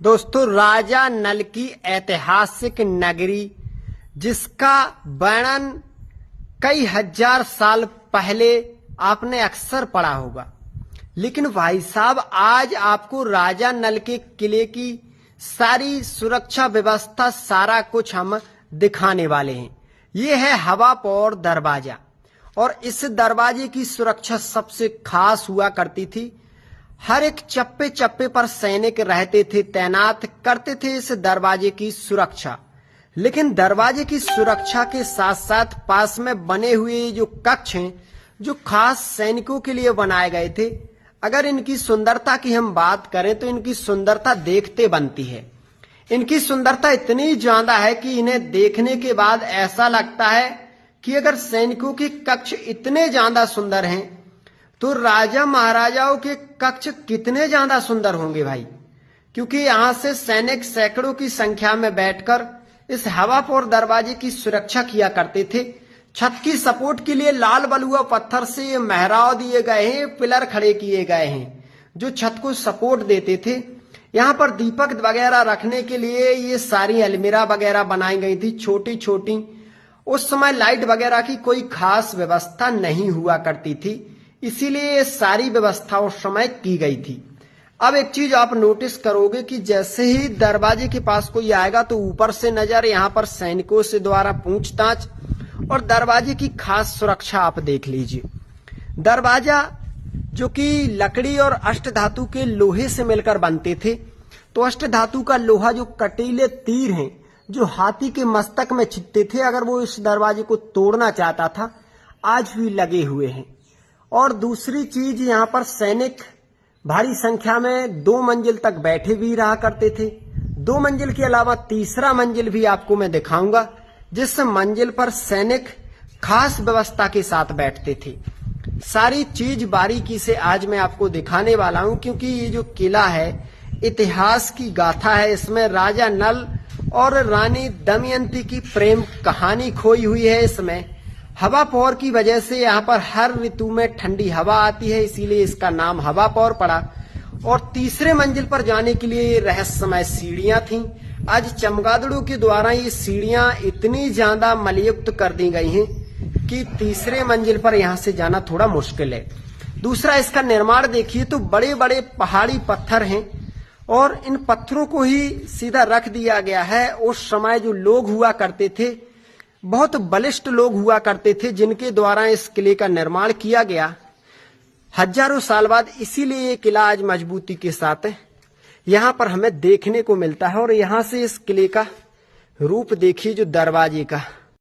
दोस्तों, राजा नल की ऐतिहासिक नगरी जिसका वर्णन कई हजार साल पहले आपने अक्सर पढ़ा होगा, लेकिन भाई साहब आज आपको राजा नल के किले की सारी सुरक्षा व्यवस्था सारा कुछ हम दिखाने वाले हैं। ये है हवापौर दरवाजा और इस दरवाजे की सुरक्षा सबसे खास हुआ करती थी। हर एक चप्पे चप्पे पर सैनिक रहते थे, तैनात करते थे इस दरवाजे की सुरक्षा। लेकिन दरवाजे की सुरक्षा के साथ साथ पास में बने हुए जो कक्ष हैं, जो खास सैनिकों के लिए बनाए गए थे, अगर इनकी सुंदरता की हम बात करें तो इनकी सुंदरता देखते बनती है। इनकी सुंदरता इतनी ज्यादा है कि इन्हें देखने के बाद ऐसा लगता है कि अगर सैनिकों के कक्ष इतने ज्यादा सुंदर हैं तो राजा महाराजाओं के कक्ष कितने ज्यादा सुंदर होंगे भाई। क्योंकि यहां से सैनिक सैकड़ों की संख्या में बैठकर इस हवापौर दरवाजे की सुरक्षा किया करते थे। छत की सपोर्ट के लिए लाल बलुआ पत्थर से ये मेहराव दिए गए हैं, पिलर खड़े किए गए हैं जो छत को सपोर्ट देते थे। यहाँ पर दीपक वगैरह रखने के लिए ये सारी अलमीरा वगैरह बनाई गई थी, छोटी छोटी। उस समय लाइट वगैरह की कोई खास व्यवस्था नहीं हुआ करती थी, इसीलिए ये सारी व्यवस्था उस समय की गई थी। अब एक चीज आप नोटिस करोगे कि जैसे ही दरवाजे के पास कोई आएगा तो ऊपर से नजर, यहाँ पर सैनिकों से द्वारा पूछताछ और दरवाजे की खास सुरक्षा आप देख लीजिए। दरवाजा जो कि लकड़ी और अष्टधातु के लोहे से मिलकर बनते थे, तो अष्टधातु का लोहा जो कटीले तीर हैं जो हाथी के मस्तक में छिपते थे, अगर वो इस दरवाजे को तोड़ना चाहता था, आज भी लगे हुए हैं। और दूसरी चीज, यहाँ पर सैनिक भारी संख्या में 2 मंजिल तक बैठे भी रहा करते थे। 2 मंजिल के अलावा तीसरा मंजिल भी आपको मैं दिखाऊंगा, जिस मंजिल पर सैनिक खास व्यवस्था के साथ बैठते थे। सारी चीज बारीकी से आज मैं आपको दिखाने वाला हूं, क्योंकि ये जो किला है इतिहास की गाथा है। इसमें राजा नल और रानी दमयंती की प्रेम कहानी खोई हुई है। इसमें हवापौर की वजह से यहाँ पर हर ऋतु में ठंडी हवा आती है, इसीलिए इसका नाम हवापौर पड़ा। और तीसरे मंजिल पर जाने के लिए रहस्यमय सीढ़ियां थीं। आज चमगादड़ों के द्वारा ये सीढ़ियां इतनी ज्यादा मलयुक्त कर दी गई हैं कि तीसरे मंजिल पर यहाँ से जाना थोड़ा मुश्किल है। दूसरा, इसका निर्माण देखिए तो बड़े बड़े पहाड़ी पत्थर हैं और इन पत्थरों को ही सीधा रख दिया गया है। उस समय जो लोग हुआ करते थे, बहुत बलिष्ठ लोग हुआ करते थे, जिनके द्वारा इस किले का निर्माण किया गया हजारों साल बाद। इसीलिए ये किला आज मजबूती के साथ यहाँ पर हमें देखने को मिलता है। और यहाँ से इस किले का रूप देखिए, जो दरवाजे का